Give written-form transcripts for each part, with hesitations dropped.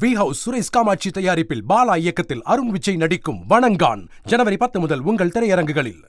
We house Suresh Kamakshi தயாரிப்பில் பாலா இயக்கத்தில் அருண் விஜய் நடிக்கும் வணங்கான் ஜனவரி 10 முதல் உங்கள் திரையரங்குகளில்.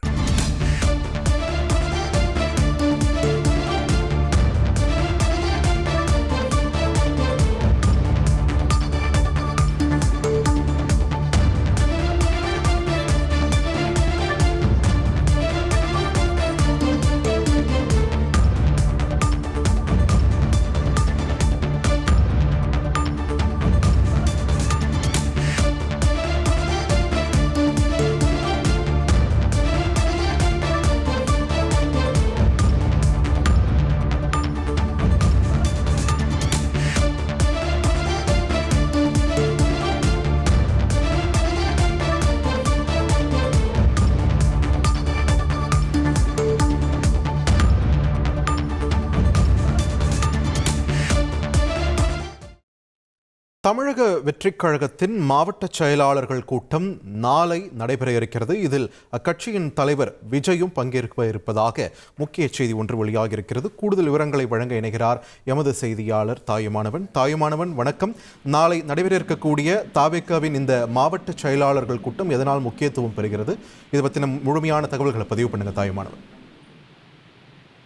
தமிழக வெற்றிக் கழகத்தின் மாவட்ட செயலாளர்கள் கூட்டம் நாளை நடைபெற இருக்கிறது. இதில் அக்கட்சியின் தலைவர் விஜயும் பங்கேற்க இருப்பதாக முக்கிய செய்தி ஒன்று வெளியாகியிருக்கிறது. கூடுதல் விவரங்களை வழங்க இணைகிறார் எமது செய்தியாளர் தாயுமானவன். வணக்கம். நாளை நடைபெற இருக்கக்கூடிய தாவேகாவின் இந்த மாவட்ட செயலாளர்கள் கூட்டம் எதனால் முக்கியத்துவம் பெறுகிறது? இது பற்றின முழுமையான தகவல்களை பதிவு பண்ணுங்க தாயுமானவன்.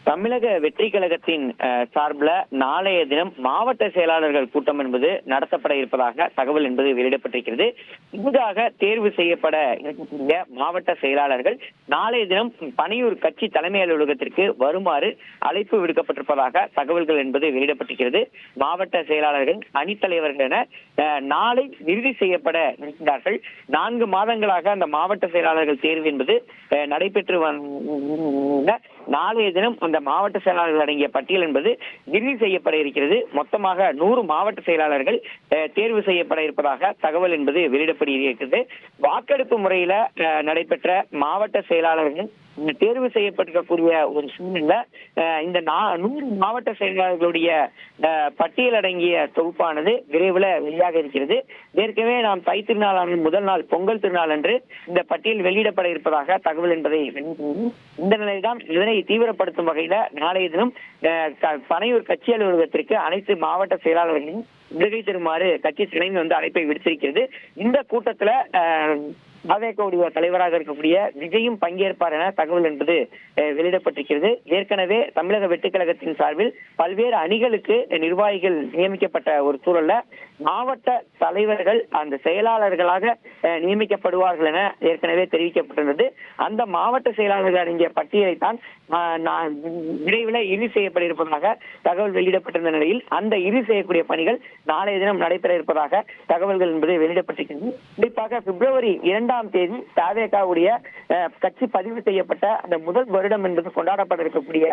தமிழக வெற்றி கழகத்தின் சார்பில் நாளைய தினம் மாவட்ட செயலாளர்கள் கூட்டம் என்பது நடத்தப்பட இருப்பதாக தகவல் என்பது வெளியிடப்பட்டிருக்கிறது. புதிதாக தேர்வு செய்யப்பட இருக்கக்கூடிய மாவட்ட செயலாளர்கள் நாளைய தினம் பனையூர் கட்சி தலைமை அலுவலகத்திற்கு வருமாறு அழைப்பு விடுக்கப்பட்டிருப்பதாக தகவல்கள் என்பது வெளியிடப்பட்டிருக்கிறது. மாவட்ட செயலாளர்கள் அணித்தலைவர்கள் என நாளை இறுதி செய்யப்பட இருக்கிறார்கள். 4 மாதங்களாக அந்த மாவட்ட செயலாளர்கள் தேர்வு என்பது நடைபெற்று நாளைய தினம் அந்த மாவட்ட செயலாளர்கள் அடங்கிய பட்டியல் என்பது இறுதி செய்யப்பட இருக்கிறது. மொத்தமாக 100 மாவட்ட செயலாளர்கள் தேர்வு செய்யப்பட இருப்பதாக தகவல் என்பது வெளியிடப்பட்டிருக்கிறது. வாக்கெடுப்பு முறையில நடைபெற்ற மாவட்ட செயலாளர்கள் தேர்வு செய்யப்பட்டிருக்கக்கூடிய ஒரு சூழ்நிலை இந்த 100 மாவட்ட செயலாளர்களுடைய பட்டியல் அடங்கிய தொகுப்பானது விரைவில் வெளியாக இருக்கிறது. ஏற்கனவே நாம் தை திருநாளான முதல் நாள் பொங்கல் திருநாள் அன்று இந்த பட்டியல் வெளியிடப்பட இருப்பதாக தகவல் என்பதை இந்த நிலையில்தான் இதனை தீவிரப்படுத்தும் வகையில நாளைய தினம் பனையூர் கட்சி அலுவலகத்திற்கு அனைத்து மாவட்ட செயலாளர்களையும் விடுகை தருமாறு கட்சி தலைமை அழைப்பை விடுத்திருக்கிறது. இந்த கூட்டத்துல பாஜகவுடைய தலைவராக இருக்கக்கூடிய விஜயும் பங்கேற்பார் என தகவல் என்பது வெளியிடப்பட்டிருக்கிறது. ஏற்கனவே தமிழக வெற்றிக் கழகத்தின் சார்பில் பல்வேறு அணிகளுக்கு நிர்வாகிகள் நியமிக்கப்பட்ட ஒரு சூழல்ல மாவட்ட தலைவர்கள் அந்த செயலாளர்களாக நியமிக்கப்படுவார்கள் என ஏற்கனவே தெரிவிக்கப்பட்டிருந்தது. அந்த மாவட்ட செயலாளர்கள் அடங்கிய பட்டியலை தான் விரைவில் இறுதி செய்யப்பட இருப்பதாக தகவல் வெளியிடப்பட்டிருந்த நிலையில் அந்த இறுதி செய்யக்கூடிய பணிகள் நாளைய தினம் நடைபெற இருப்பதாக தகவல்கள் என்பது வெளியிடப்பட்டிருக்கிறது. குறிப்பாக பிப்ரவரி 2ஆம் தேதி தாவேகாவுடைய கட்சி பதிவு செய்யப்பட்ட அந்த முதல் வருடம் என்பது கொண்டாடப்பட இருக்கக்கூடிய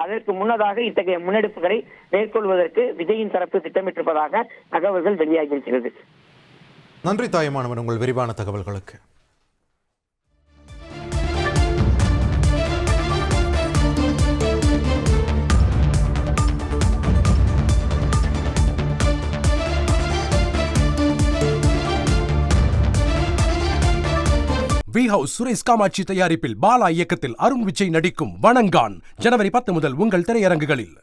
அதற்கு முன்னதாக இத்தகைய முன்னெடுப்புகளை மேற்கொள்வதற்கு விஜயின் தரப்பு திட்டமிட்டிருப்பதாக தகவல்கள் வெளியாகியிருக்கிறது. நன்றி தாயுமானவன், உங்கள் விரிவான தகவல்களுக்கு. வி ஹவுஸ் சுரேஷ் காமாட்சி தயாரிப்பில் பாலா இயக்கத்தில் அருண் விஜய் நடிக்கும் வணங்கான் ஜனவரி 10 முதல் உங்கள் திரையரங்குகளில்.